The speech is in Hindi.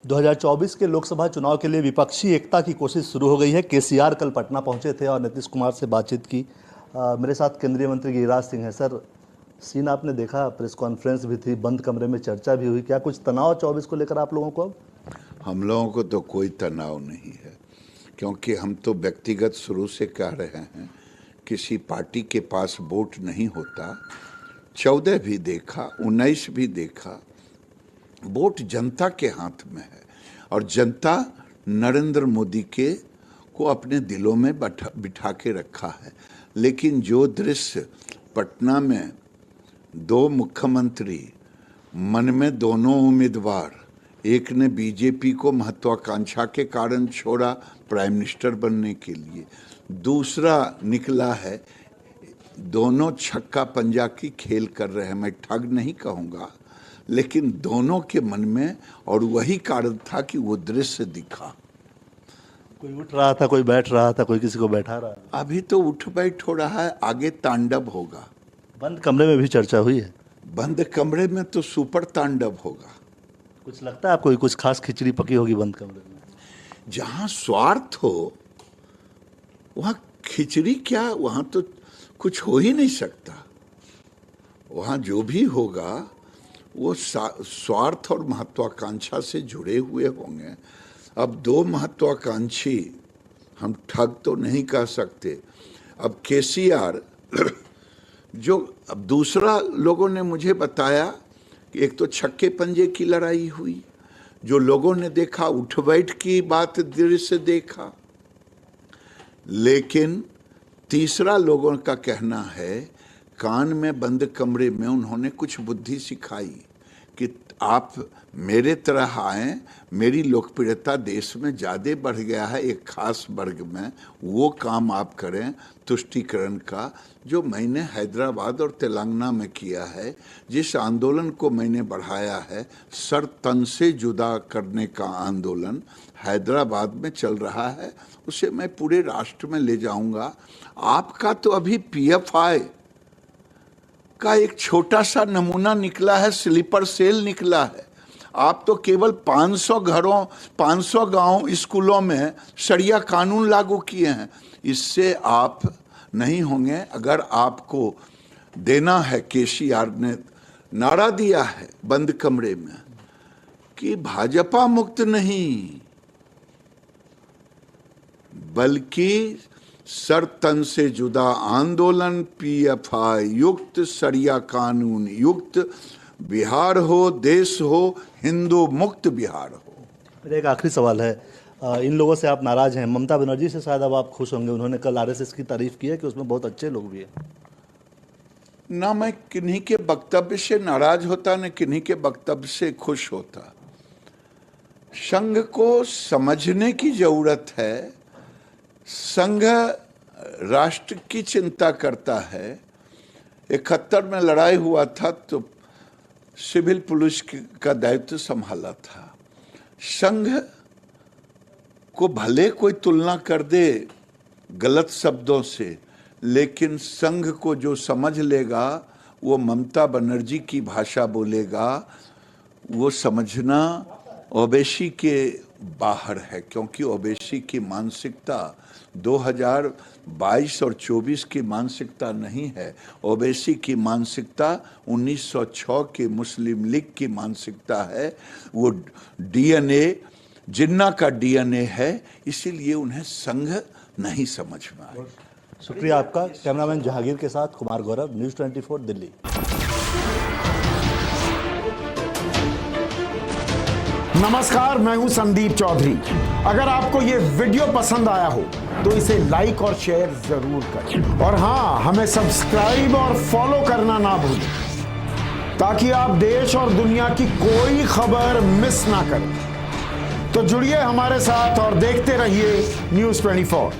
2024 के लोकसभा चुनाव के लिए विपक्षी एकता की कोशिश शुरू हो गई है। केसीआर कल पटना पहुंचे थे और नीतीश कुमार से बातचीत की। मेरे साथ केंद्रीय मंत्री गिरिराज सिंह हैं। सर, सीन आपने देखा, प्रेस कॉन्फ्रेंस भी थी, बंद कमरे में चर्चा भी हुई। क्या कुछ तनाव 24 को लेकर आप लोगों को? अब हम लोगों को तो कोई तनाव नहीं है, क्योंकि हम तो व्यक्तिगत शुरू से कह रहे हैं, किसी पार्टी के पास वोट नहीं होता। 14 भी देखा, 19 भी देखा, वोट जनता के हाथ में है और जनता नरेंद्र मोदी को अपने दिलों में बिठा के रखा है। लेकिन जो दृश्य पटना में दो मुख्यमंत्री, मन में दोनों उम्मीदवार, एक ने बीजेपी को महत्वाकांक्षा के कारण छोड़ा प्राइम मिनिस्टर बनने के लिए, दूसरा निकला है, दोनों छक्का पंजा की खेल कर रहे हैं। मैं ठग नहीं कहूँगा, लेकिन दोनों के मन में और वही कारण था कि वो दृश्य दिखा। कोई उठ रहा था, कोई बैठ रहा था, कोई किसी को बैठा रहा। अभी तो उठ बैठ हो रहा है, आगे तांडव होगा। बंद कमरे में भी चर्चा हुई है। बंद कमरे में तो सुपर तांडव होगा। कुछ लगता है आपको कुछ खास खिचड़ी पकी होगी बंद कमरे में? जहाँ स्वार्थ हो वहाँ खिचड़ी क्या, वहाँ तो कुछ हो ही नहीं सकता। वहाँ जो भी होगा वो स्वार्थ और महत्वाकांक्षा से जुड़े हुए होंगे। अब दो महत्वाकांक्षी, हम ठग तो नहीं कह सकते। अब केसीआर जो, अब दूसरा लोगों ने मुझे बताया कि एक तो छक्के पंजे की लड़ाई हुई, जो लोगों ने देखा उठ बैठ की बात दृश्य देखा, लेकिन तीसरा लोगों का कहना है कान में बंद कमरे में उन्होंने कुछ बुद्धि सिखाई कि आप मेरे तरह आए, मेरी लोकप्रियता देश में ज़्यादा बढ़ गया है एक खास वर्ग में, वो काम आप करें तुष्टीकरण का, जो मैंने हैदराबाद और तेलंगाना में किया है। जिस आंदोलन को मैंने बढ़ाया है, सर तन से जुदा करने का आंदोलन हैदराबाद में चल रहा है, उसे मैं पूरे राष्ट्र में ले जाऊंगा। आपका तो अभी PFI का एक छोटा सा नमूना निकला है, स्लीपर सेल निकला है। आप तो केवल 500 घरों, 500 गांव, स्कूलों में शरिया कानून लागू किए हैं। इससे आप नहीं होंगे। अगर आपको देना है, केसीआर ने नारा दिया है बंद कमरे में कि भाजपा मुक्त नहीं, बल्कि सर तन से जुदा आंदोलन, PFI युक्त, शरिया कानून युक्त बिहार हो, देश हो, हिंदू मुक्त बिहार हो। मेरा एक आखिरी सवाल है, इन लोगों से आप नाराज हैं? ममता बनर्जी से शायद अब आप खुश होंगे। उन्होंने कल RSS की तारीफ की है कि उसमें बहुत अच्छे लोग भी हैं। ना मैं किन्हीं के वक्तव्य से नाराज होता, न किन्हीं के वक्तव्य से खुश होता। संघ को समझने की जरूरत है। संघ राष्ट्र की चिंता करता है। 71 में लड़ाई हुआ था तो सिविल पुलिस का दायित्व संभाला था। संघ को भले कोई तुलना कर दे गलत शब्दों से, लेकिन संघ को जो समझ लेगा वो ममता बनर्जी की भाषा बोलेगा। वो समझना ओवैसी के बाहर है, क्योंकि ओवैसी की मानसिकता 2022 और 24 की मानसिकता नहीं है। ओवैसी की मानसिकता 1906 के मुस्लिम लीग की मानसिकता है। वो DNA जिन्ना का DNA है, इसीलिए उन्हें संघ नहीं समझ में आया। शुक्रिया आपका। कैमरामैन जहांगीर के साथ कुमार गौरव, न्यूज़ 24 दिल्ली। नमस्कार, मैं हूं संदीप चौधरी। अगर आपको ये वीडियो पसंद आया हो तो इसे लाइक और शेयर जरूर करें, और हाँ, हमें सब्सक्राइब और फॉलो करना ना भूलें, ताकि आप देश और दुनिया की कोई खबर मिस ना करें। तो जुड़िए हमारे साथ और देखते रहिए न्यूज़ 24।